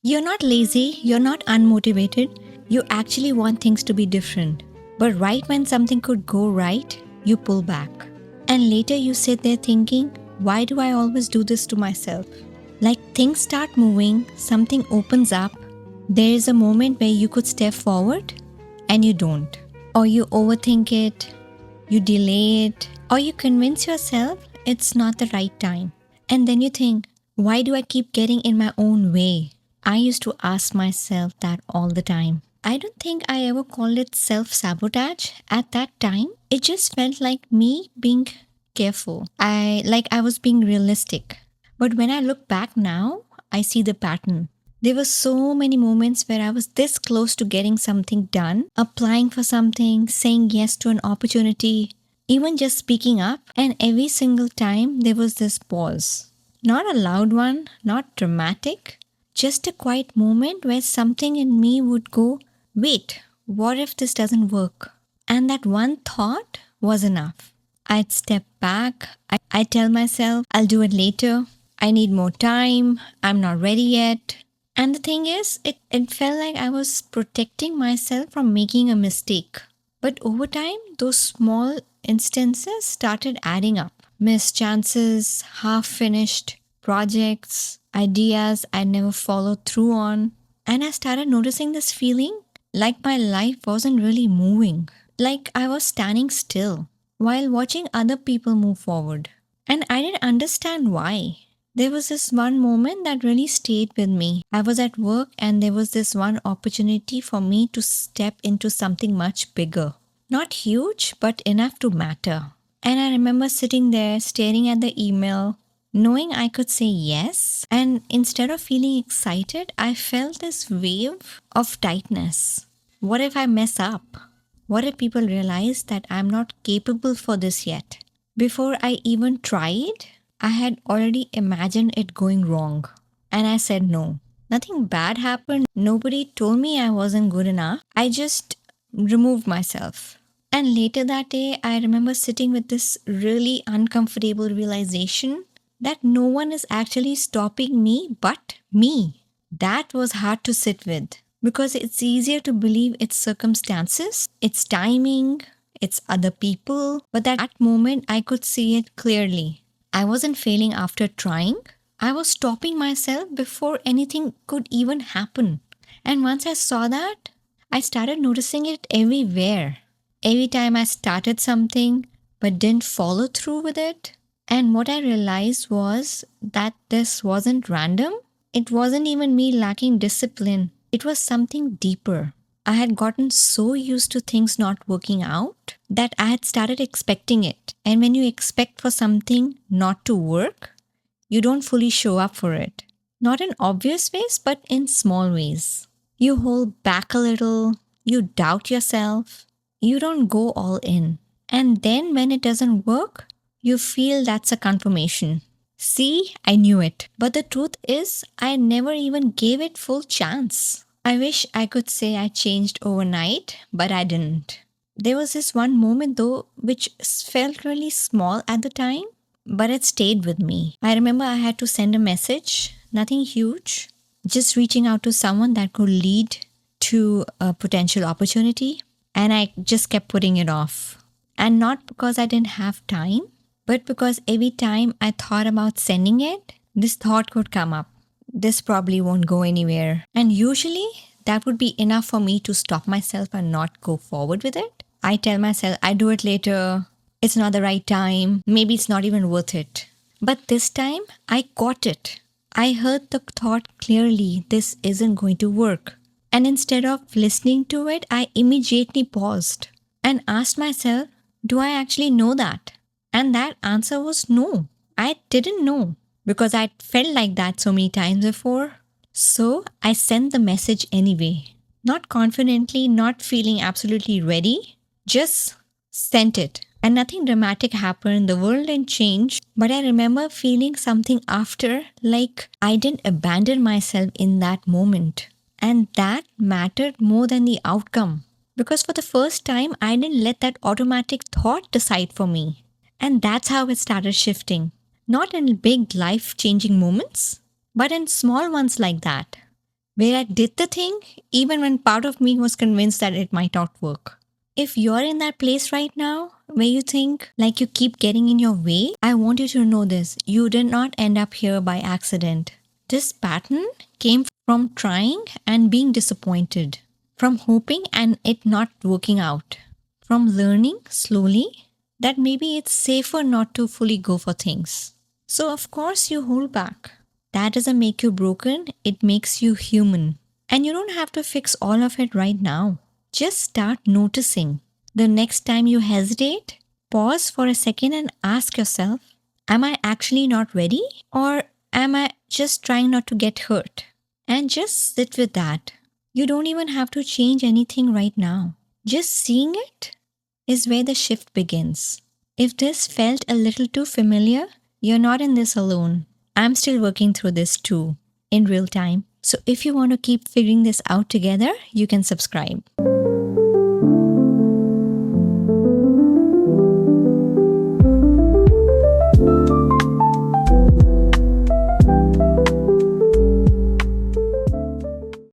You're not lazy, you're not unmotivated, you actually want things to be different. But right when something could go right, you pull back. And later you sit there thinking, why do I always do this to myself? Like things start moving, something opens up, there is a moment where you could step forward and you don't. Or you overthink it, you delay it, or you convince yourself it's not the right time. And then you think, why do I keep getting in my own way? I used to ask myself that all the time. I don't think I ever called it self-sabotage at that time. It just felt like me being careful. I was being realistic. But when I look back now, I see the pattern. There were so many moments where I was this close to getting something done, applying for something, saying yes to an opportunity, even just speaking up, and every single time there was this pause. Not a loud one, not dramatic, just a quiet moment where something in me would go, wait, what if this doesn't work? And that one thought was enough. I'd step back, I'd tell myself, I'll do it later, I need more time, I'm not ready yet. And the thing is, it felt like I was protecting myself from making a mistake. But over time, those small instances started adding up. Missed chances, half finished projects, ideas I never followed through on. And I started noticing this feeling like my life wasn't really moving, like I was standing still while watching other people move forward. And I didn't understand why. There was this one moment that really stayed with me. I was at work and there was this one opportunity for me to step into something much bigger. Not huge, but enough to matter. And I remember sitting there staring at the email, knowing I could say yes. And instead of feeling excited, I felt this wave of tightness. What if I mess up? What if people realize that I'm not capable for this yet? Before I even tried, I had already imagined it going wrong. And I said no. Nothing bad happened. Nobody told me I wasn't good enough. I just removed myself. And later that day, I remember sitting with this really uncomfortable realization that no one is actually stopping me but me. That was hard to sit with because it's easier to believe it's circumstances, it's timing, it's other people. But that moment, I could see it clearly. I wasn't failing after trying. I was stopping myself before anything could even happen. And once I saw that, I started noticing it everywhere. Every time I started something but didn't follow through with it. And what I realized was that this wasn't random. It wasn't even me lacking discipline. It was something deeper. I had gotten so used to things not working out that I had started expecting it. And when you expect for something not to work, you don't fully show up for it. Not in obvious ways, but in small ways. You hold back a little, you doubt yourself, you don't go all in. And then when it doesn't work, you feel that's a confirmation. See, I knew it. But the truth is, I never even gave it full chance. I wish I could say I changed overnight, but I didn't. There was this one moment though, which felt really small at the time, but it stayed with me. I remember I had to send a message, nothing huge, just reaching out to someone that could lead to a potential opportunity. And I just kept putting it off. And not because I didn't have time, but because every time I thought about sending it, this thought would come up. This probably won't go anywhere. And usually that would be enough for me to stop myself and not go forward with it. I tell myself, I do it later. It's not the right time. Maybe it's not even worth it. But this time I caught it. I heard the thought clearly, this isn't going to work. And instead of listening to it, I immediately paused and asked myself, do I actually know that? And that answer was no. I didn't know because I'd felt like that so many times before. So I sent the message anyway. Not confidently, not feeling absolutely ready, just sent it. And nothing dramatic happened, the world didn't change. But I remember feeling something after, like I didn't abandon myself in that moment. And that mattered more than the outcome. Because for the first time, I didn't let that automatic thought decide for me. And that's how it started shifting. Not in big life-changing moments, but in small ones like that. where I did the thing even when part of me was convinced that it might not work. If you're in that place right now where you think like you keep getting in your way, I want you to know this. You did not end up here by accident. This pattern came from trying and being disappointed, from hoping and it not working out, from learning slowly that maybe it's safer not to fully go for things. So, of course, you hold back. That doesn't make you broken, it makes you human. And you don't have to fix all of it right now. Just start noticing. The next time you hesitate, pause for a second and ask yourself, am I actually not ready? Or am I just trying not to get hurt? And just sit with that. You don't even have to change anything right now. Just seeing it is where the shift begins. If this felt a little too familiar, you're not in this alone. I'm still working through this too, in real time. So if you want to keep figuring this out together, you can subscribe.